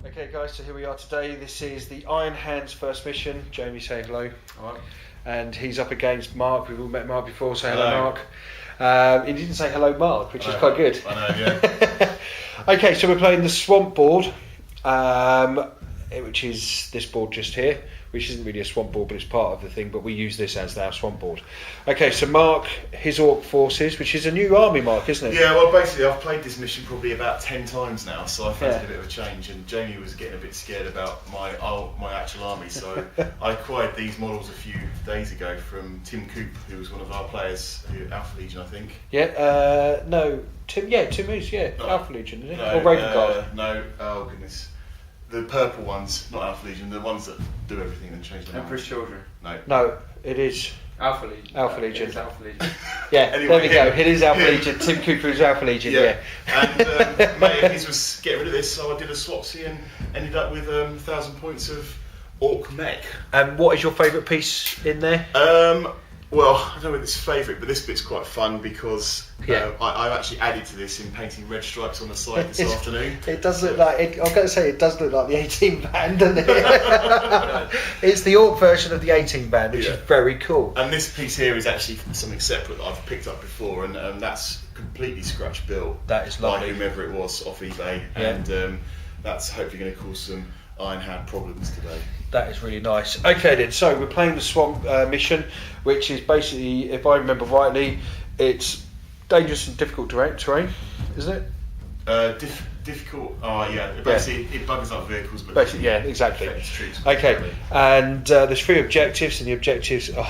Okay guys, so here we are today. This is the Iron Hands first mission. Jamie, say hello. Alright. And he's up against Mark. We've all met Mark before, say hello Mark. He didn't say hello Mark, which is quite good. I know, yeah. Okay, so we're playing the Swamp board, which is this board just here, which isn't really a swamp board, but it's part of the thing, but we use this as our swamp board. Okay, so Mark, his Orc forces, which is a new army, Mark, isn't it? Yeah, well, basically, I've played this mission probably about 10 times now, so I fancied a bit of a change, and Jamie was getting a bit scared about my actual army, so I acquired these models a few days ago from Tim Coop, who was one of our players, Alpha Legion, I think. Yeah, no, Tim is, Alpha Legion, isn't it? Or Raven Guard? No, oh goodness. The purple ones, not Alpha Legion, the ones that do everything and change their mind. Emperor's Children. No, it is Alpha Legion. Alpha Legion. It is Alpha Legion. Yeah, Anyway, there we go. It is Alpha Legion. Tim Cooper is Alpha Legion. Yeah. And mate of his was get rid of this, so I did a swapsy and ended up with 1,000 points of Orc mech. And what is your favourite piece in there? Well, I don't know whether it's favourite, but this bit's quite fun because I've actually added to this in painting red stripes on the side this afternoon. It does look like, I was going to say, it does look like the 18 band, doesn't it? It's the Orc version of the 18 band, which is very cool. And this piece here is actually something separate that I've picked up before, and that's completely scratch built. That is lovely. By whomever it was off eBay, and that's hopefully going to cause some Iron Hand problems today. That is really nice. Okay then, so we're playing the Swamp mission, which is basically, if I remember rightly, it's dangerous and difficult terrain, isn't it? Difficult. Oh yeah. Basically, it buggers up vehicles, but basically, yeah, exactly. Troops, okay, and there's 3 objectives, and the objectives are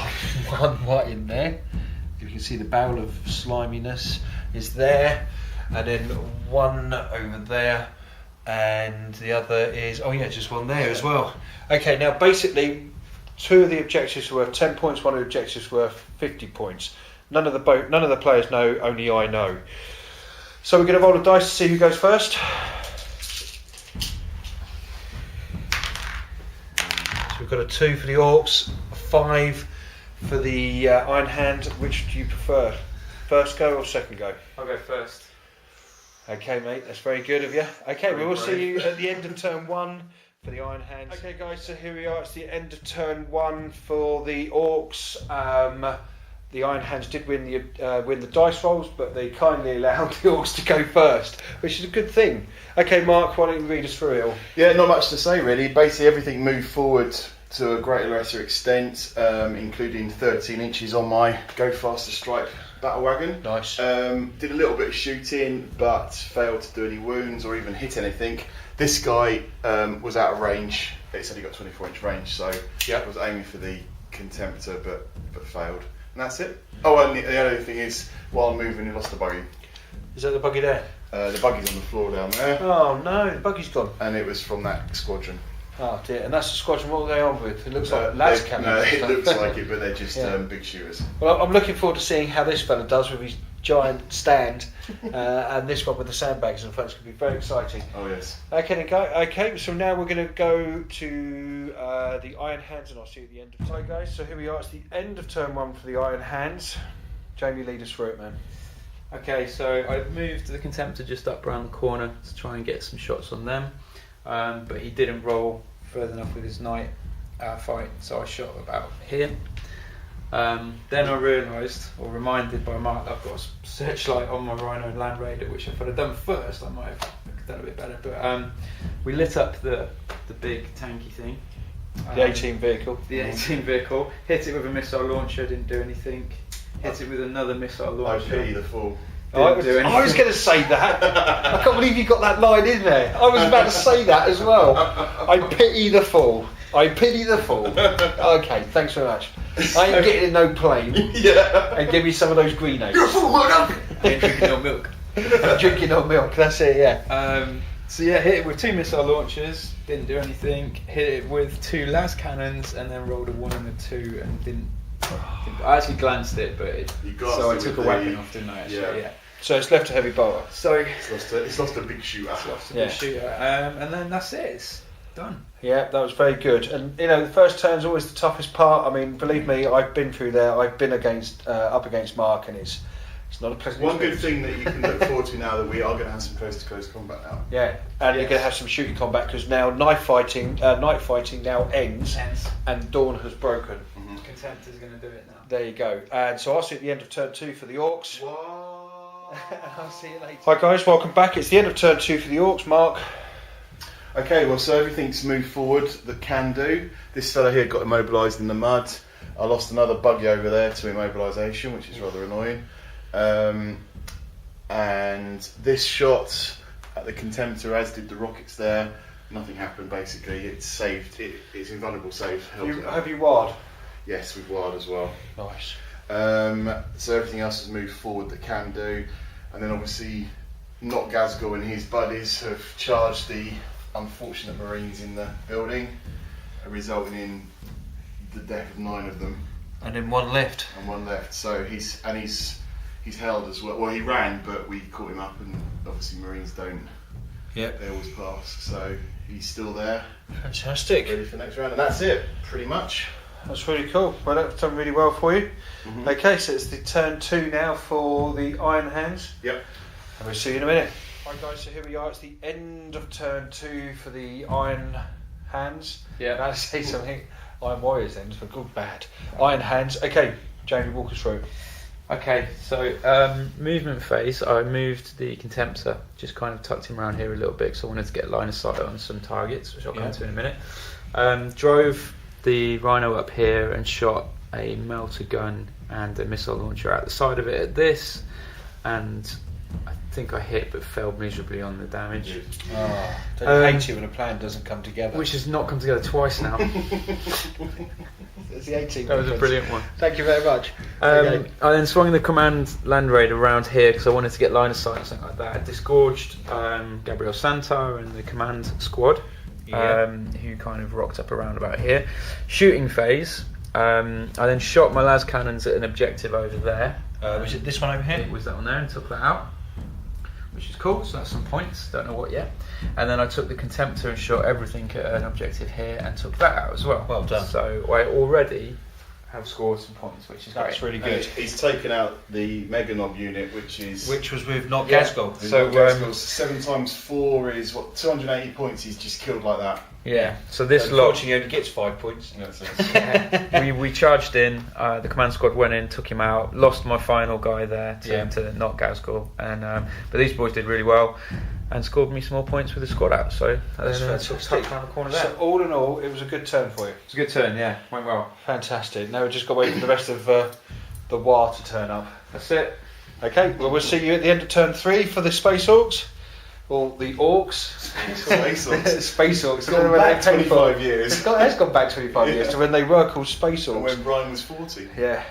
one right in there. You can see the barrel of sliminess is there, and then one over there. And the other is, just one there as well. Okay, now basically 2 of the objectives were worth 10 points, 1 of the objectives worth 50 points. None of the players know, only I know. So we're going to roll a dice to see who goes first. So we've got a 2 for the Orcs, a 5 for the Iron Hand. Which do you prefer? First go or second go? I'll go first. Okay, mate, that's very good of you. Okay, we will see you at the end of turn 1 for the Iron Hands. Okay, guys, so here we are. It's the end of turn 1 for the Orcs. The Iron Hands did win the dice rolls, but they kindly allowed the Orcs to go first, which is a good thing. Okay, Mark, why don't you read us through it all? Yeah, not much to say really. Basically, everything moved forward to a greater or lesser extent, including 13 inches on my Go Faster Stripe battle wagon. Nice. Did a little bit of shooting, but failed to do any wounds or even hit anything. This guy was out of range. It's only got 24-inch range, so I was aiming for the Contemptor, but failed. And that's it. Oh, and the other thing is, while moving, he lost the buggy. Is that the buggy there? The buggy's on the floor down there. Oh no, the buggy's gone. And it was from that squadron. Oh dear, and that's the squadron. What were they on with? It looks like las cannons. No, it looks like it, but they're just big shooters. Well, I'm looking forward to seeing how this fella does with his giant stand, and this one with the sandbags in front. It's going to be very exciting. Oh yes. Okay, then, okay. So now we're going to go to the Iron Hands, and I'll see you at the end of turn, guys. So here we are. It's the end of turn 1 for the Iron Hands. Jamie, lead us through it, man. Okay, so I've moved the Contemptor just up around the corner to try and get some shots on them, but he didn't roll further enough with his knight fight, so I shot about here. Then I realised, or reminded by Mark, that I've got a searchlight on my Rhino Land Raider, which if I'd have done first, I might have done a bit better. But we lit up the big tanky thing. The 18 vehicle. The 18 vehicle. Hit it with a missile launcher, didn't do anything. Hit it with another missile launcher. I pity the fool. I was going to say that. I can't believe you got that line in there. I was about to say that as well. I pity the fool. I pity the fool. Okay, thanks very much. I ain't getting in no plane. And give me some of those grenades. You're a fool, Morgan! And drinking no milk. Drinking no milk, that's it, yeah. So hit it with 2 missile launchers, didn't do anything. Hit it with 2 las cannons, and then rolled a 1 and a 2, and didn't. I actually glanced it, but so I took a weapon off, didn't I? Actually, yeah. So it's left a heavy bolter. So it's lost a big shooter. And then that's it. It's done. Yeah, that was very good. And the first turn's always the toughest part. I mean, believe me, I've been through there. I've been up against Mark, and It's not a pleasant One good experience. thing that you can look forward to now that we are going to have some close-to-close combat now. Yeah, and you're going to have some shooting combat because now night fighting now ends, and dawn has broken. Contempt is going to do it now. There you go. And so I'll see you at the end of turn 2 for the Orks. Whoa. I'll see you later. Hi guys, welcome back. It's the end of turn 2 for the Orks. Mark. Okay, well, so everything's moved forward that can do. This fella here got immobilised in the mud. I lost another buggy over there to immobilisation, which is rather annoying. And this shot at the Contemptor, as did the rockets there, nothing happened basically. It's saved, it's invulnerable save. Have you wired? Yes, we've wired as well. Nice. So everything else has moved forward that can do. And then obviously, Not Gazgul and his buddies have charged the unfortunate Marines in the building, resulting in the death of 9 of them. And then one left. And one left. So he's held as well. Well, he ran, but we caught him up, and obviously Marines don't. Yep. They always pass. So he's still there, Fantastic. ready for the next round, and that's it, pretty much. That's really cool. Well, that's done really well for you. Mm-hmm. Okay, so it's the turn 2 now for the Iron Hands. Yep. And we'll see you in a minute. Right guys, so here we are. It's the end of turn 2 for the Iron Hands. Yeah. Now to say something. Iron Warriors then, for good, bad. Iron Hands. Okay, Jamie, walk us through. Okay, so movement phase, I moved the Contemptor, just kind of tucked him around here a little bit because I wanted to get line of sight on some targets, which I'll come to in a minute. Drove the Rhino up here and shot a melter gun and a missile launcher out the side of it at this, and I think I hit but failed miserably on the damage. Oh, don't hate you when a plan doesn't come together. Which has not come together twice now. It's the 18. That was a brilliant one. Thank you very much. I then swung the command land raid around here because I wanted to get line of sight or something like that. I disgorged Gabriel Santa and the command squad, who kind of rocked up around about here. Shooting phase, I then shot my las cannons at an objective over there. Was it this one over here? It was that one there, and took that out, which is cool. So that's some points. Don't know what yet. And then I took the Contemptor and shot everything at an objective here and took that out as well. Well done. So I already have scored some points, which is That's great. really good. He's taken out the Meganob unit, which was with Not Yeah. Gazgul. So, 7 times 4 is what, 280 points. He's just killed like that. Yeah. So this lot, Unfortunately, he only gets 5 points. we charged in. The command squad went in, took him out. Lost my final guy there to Not Gazgul, and but these boys did really well and scored me some more points with the squad out. So That's fantastic. around the corner there. So all in all, it was a good turn for you. It's a good turn. Yeah, went well. Fantastic. Now we've just got to wait for the rest of the war to turn up. That's it. Okay, well we'll see you at the end of turn 3 for the Space Orks. Or the Orks. Space Orks. Space Orks. It's gone back 25 years. It has gone back 25 years to when they were called Space And Orks. when Brian was 40. Yeah.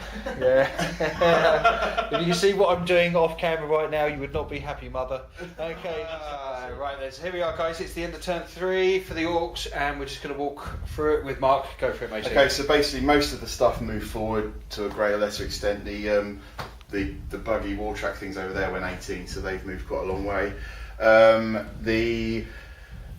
If you see what I'm doing off camera right now, you would not be happy, mother. Okay. Right then, so here we are, guys. It's the end of turn 3 for the Orks, and we're just going to walk through it with Mark. Go for it, mate. Okay, so basically most of the stuff moved forward to a greater lesser extent. The buggy war track things over there went 18, so they've moved quite a long way. The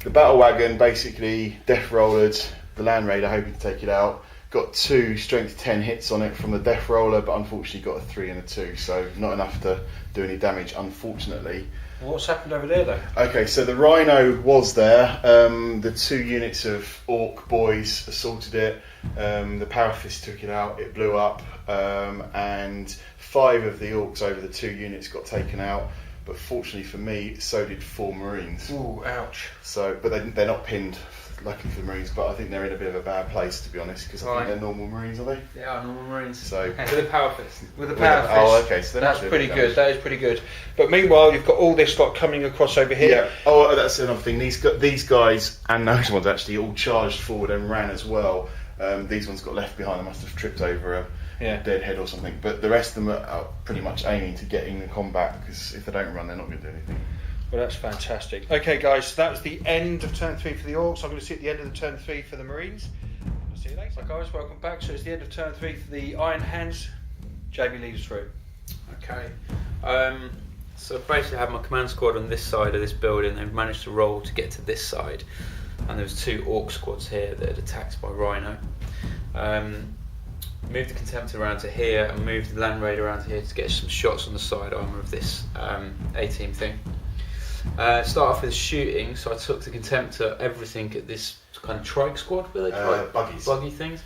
battle wagon basically death rollered the Land Raider, hoping to take it out. Got 2 strength 10 hits on it from the death roller, but unfortunately got a 3 and a 2, so not enough to do any damage, unfortunately. What's happened over there, though? Okay, so the Rhino was there. The 2 units of Ork boys assaulted it. The Power Fist took it out. It blew up, and 5 of the Orks over the 2 units got taken out. But fortunately for me, so did 4 Marines. Ooh, ouch. So, but they're not pinned, luckily for the Marines. But I think they're in a bit of a bad place, to be honest, because I think they're normal Marines, are they? They are normal Marines. So with a power fist. With a Power Fist. Oh, okay. So that's pretty good. That is pretty good. But meanwhile, you've got all this lot coming across over here. Yeah. Oh, that's another thing. These guys and those ones actually all charged forward and ran as well. These ones got left behind. They must have tripped over a dead head or something. But the rest of them are pretty much aiming to get in the combat, because if they don't run, they're not going to do anything. Well, that's fantastic. Okay, guys, so that was the end of turn 3 for the Orks. I'm going to see you at the end of the turn 3 for the Marines. I'll see you later. Right, guys, welcome back. So it's the end of turn 3 for the Iron Hands. Jamie, lead us through. Okay. So basically I had my command squad on this side of this building. They've managed to roll to get to this side. And there was 2 Ork squads here that had attacked by Rhino. moved the Contemptor around to here and moved the Land Raider around to here to get some shots on the side armour of this A-team thing. Start off with shooting, so I took the Contemptor, everything at this kind of trike squad, were they trike? Buggies. Buggy things.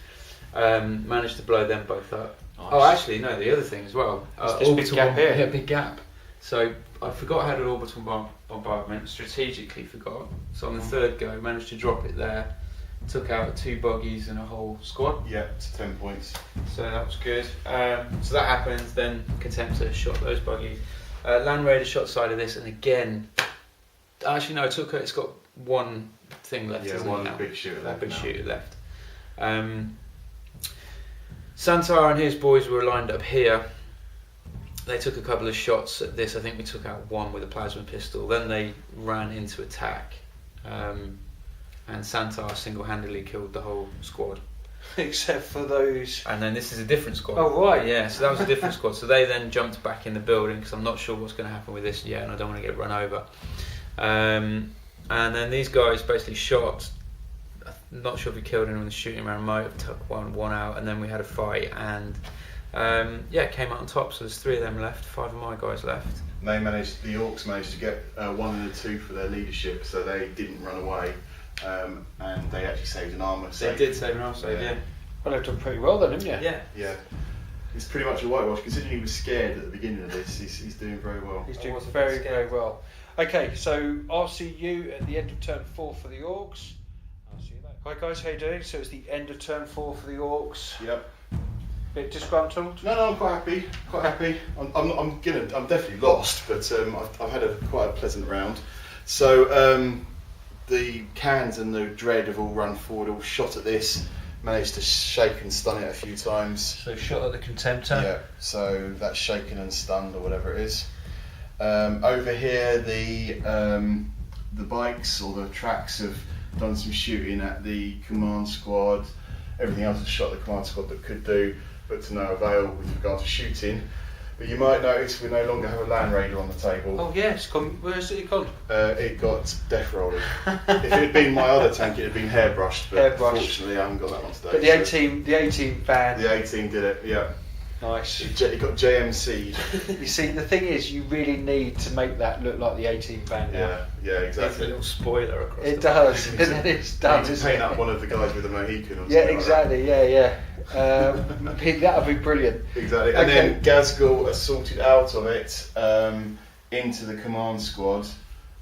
Managed to blow them both up. Nice. Oh, actually, no, the other thing as well. This big gap here. Yeah, big gap. So I forgot I had an orbital bombardment, strategically forgot. So on the third go, managed to drop it there. Took out 2 buggies and a whole squad. Yeah, it's 10 points. So that was good. So that happened, then Contemptor shot those buggies. Land Raider shot side of this, and again, actually no, it's got one thing left, Yeah, isn't one it now? big shooter left. Big shooter left. Santar and his boys were lined up here. They took a couple of shots at this. I think we took out one with a plasma pistol. Then they ran into attack. And Santar single-handedly killed the whole squad. Except for those. And then this is a different squad. Oh, right. Yeah, so that was a different squad. So they then jumped back in the building because I'm not sure what's going to happen with this yet and I don't want to get run over. And then these guys basically shot. I'm not sure if we killed anyone with the shooting around. Might have took one out, and then we had a fight and came out on top. So there's 3 of them left, 5 of my guys left. The Orks managed to get 1 and a 2 for their leadership, so they didn't run away. And they actually saved an armour save. They did save an armour save, yeah. Well, they've done pretty well then, haven't you? Yeah. Yeah. It's pretty much a whitewash. Considering he was scared at the beginning of this, he's doing very well. He's doing very, very well. Okay, so I'll see you at the end of turn 4 for the Orks. I'll see you later. Hi guys, how you doing? So it's the end of turn 4 for the Orks. Yep. Bit disgruntled? No, I'm quite happy. Quite happy. I'm definitely lost, but I've had quite a pleasant round. So the Cans and the Dread have all run forward, all shot at this, managed to shake and stun it a few times. So shot at the Contemptor. Yeah, so that's shaken and stunned or whatever it is. Over here, the bikes or the tracks have done some shooting at the command squad. Everything else has shot the command squad that could do, but to no avail with regard to shooting. But you might notice we no longer have a Land Raider on the table. Oh yes, where's it gone? It got death rolled. If it had been my other tank, it had been hairbrushed, but unfortunately I haven't got that one today. But the A-team van. The A-team did it, yeah. Nice. It got JMC'd. You see, the thing is, you really need to make that look like the A-team van now. Yeah, There's a exactly. little spoiler across It the does, and then it's done. You need to paint up one of the guys with a Mohican or something. Yeah, exactly. Yeah. That would be brilliant. Exactly. And Okay. then Gazgul assaulted out of it into the command squad,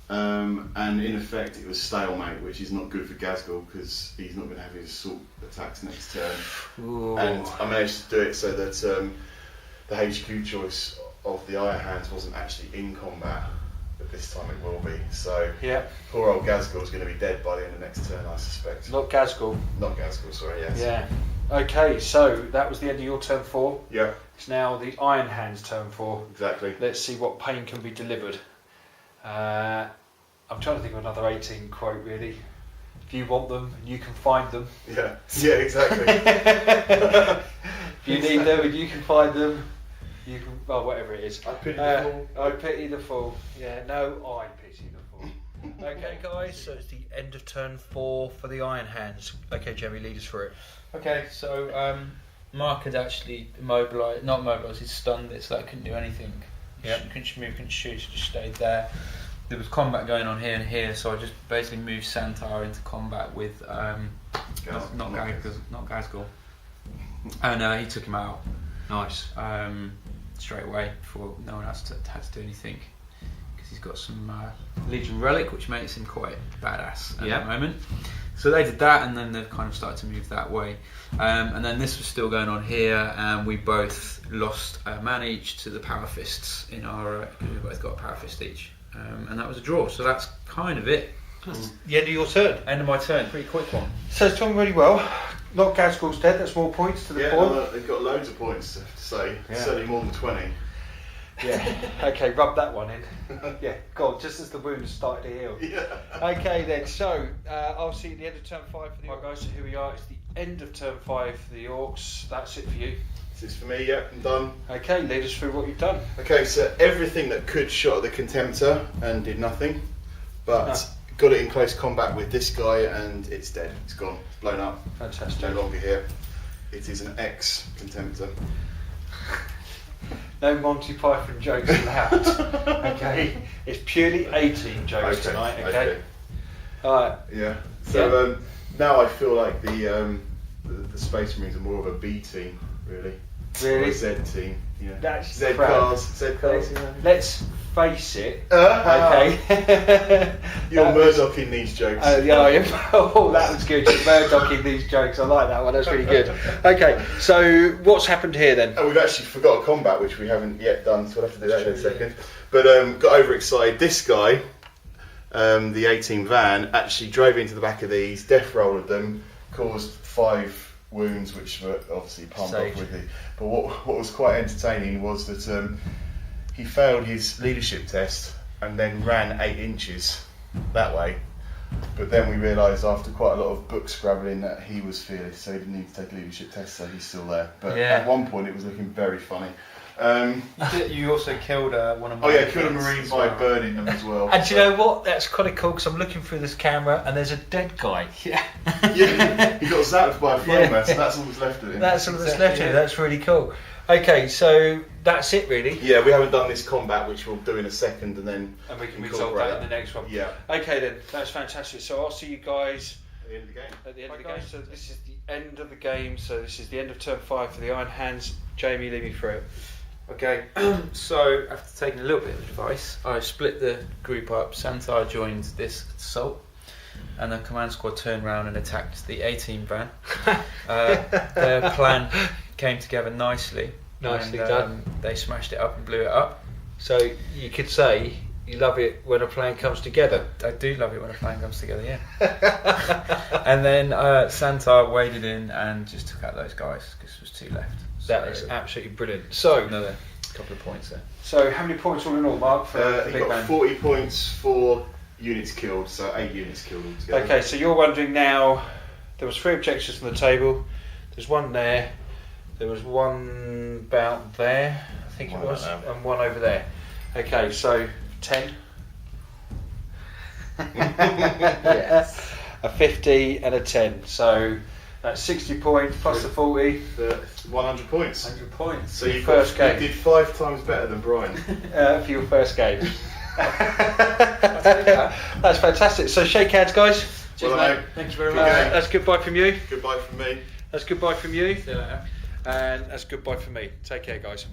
and in effect it was stalemate, which is not good for Gazgul because he's not going to have his assault attacks next turn. Ooh. And I managed to do it so that the HQ choice of the Iron Hands wasn't actually in combat, but this time it will be. So Yeah. poor old Gazgul's going to be dead by the end of next turn, I suspect. Not Gazgul. Not Gazgul, sorry, yes. Yeah. Okay, so that was the end of your turn 4. Yeah, It's now the Iron Hands turn 4. exactly. Let's see what pain can be delivered. I'm trying to think of another 18 quote really. If you want them, you can find them. Yeah, exactly. If you need them and you can find them, you can. Well, whatever it is. I pity the fool. I pity the fool. Yeah, no, I pity the fool. Okay, guys. So it's the end of turn 4 for the Iron Hands. Okay, Jeremy, lead us through it. Okay, so Mark had actually not immobilised, he'd stunned it so that it couldn't do anything. Yep. Couldn't move, couldn't shoot, so just stayed there. There was combat going on here and here, so I just basically moved Santar into combat with not Gazgul. And he took him out. Nice. Straight away before no one else had to do anything. Because he's got some Legion Relic, which makes him quite badass at the moment. So they did that, and then they've kind of started to move that way. And then this was still going on here, and we both lost a man each to the Power Fists in our. We both got a Power Fist each, and that was a draw. So that's kind of it. That's the end of your turn. End of my turn. Pretty quick one. So it's done really well. Not Gazgul's dead. That's more points to the point. No, they've got loads of points to say. Yeah. Certainly more than 20. Yeah. Okay, rub that one in. Yeah. God, just as the wounds started to heal. Yeah. Okay then. So I'll see you at the end of turn 5 for the Orcs. Right, guys. So here we are. It's the end of turn 5 for the Orcs. That's it for you. This is for me. Yeah, I'm done. Okay, lead us through what you've done. Okay, so everything that could shot at the Contemptor and did nothing, but got it in close combat with this guy and it's dead. It's gone. It's blown up. Fantastic. No longer here. it is an X Contemptor. No Monty Python jokes allowed. Okay, it's purely 18 jokes tonight. Okay. All right. Yeah. So now I feel like the Space Marines are more of a B team, really. Really? Or a Z team. Yeah. That's Z crap. cars. Let's face it. Okay. You're Murdocking these jokes. Oh, that was good. You're Murdocking these jokes. I like that one. That's really good. Okay, so what's happened here then? Oh, we've actually forgot a combat which we haven't yet done, so we'll have to do that in a second. But got overexcited. This guy, the 18 van, actually drove into the back of these, death rolled them, caused 5 wounds, which were obviously pumped off with it. But what was quite entertaining was that he failed his leadership test and then ran 8 inches that way. But then we realised after quite a lot of book scrabbling that he was fearless, so he didn't need to take a leadership test, so he's still there. But at one point it was looking very funny. You also killed one of my... Oh yeah, killed a Marine by burning them as well. And do you know what? That's kind of cool because I'm looking through this camera and there's a dead guy. Yeah. Yeah, he got zapped by a flamer, so that's all that's left of him. That's all that's left of him. That's really cool. Okay, so that's it really. Yeah, we haven't done this combat, which we'll do in a second, and then we can resolve that in the next one. Yeah. Okay then, that's fantastic. So I'll see you guys at the end of the game. At the end of the game. So this is the end of the game. So this is the end of turn 5 for the Iron Hands. Jamie, lead me through it. Okay, so after taking a little bit of advice, I split the group up. Santar joined this assault, and the command squad turned around and attacked the 18 van. Their plan came together nicely. Nicely and, done. They smashed it up and blew it up. So you could say you love it when a plan comes together. I do love it when a plan comes together, yeah. And then Santar waded in and just took out those guys because there was 2 left. That is absolutely brilliant. So another couple of points there. So how many points all in all, Mark? For he got 40 points for units killed, so 8 units killed altogether. Okay, so you're wondering now. There was 3 objectives on the table. There's 1 there. There was 1 about there, I think it was, and 1 over there. Okay, so 10. Yes. A 50 and a 10. So that's 60 points plus the 40. 100 points. 100 points. So your first game. You did 5 times better than Brian. For your first game. That's fantastic. So shake hands, guys. Cheers, mate. Thank you very much. That's goodbye from you. Goodbye from me. That's goodbye from you. See you later. And that's goodbye from me. Take care, guys.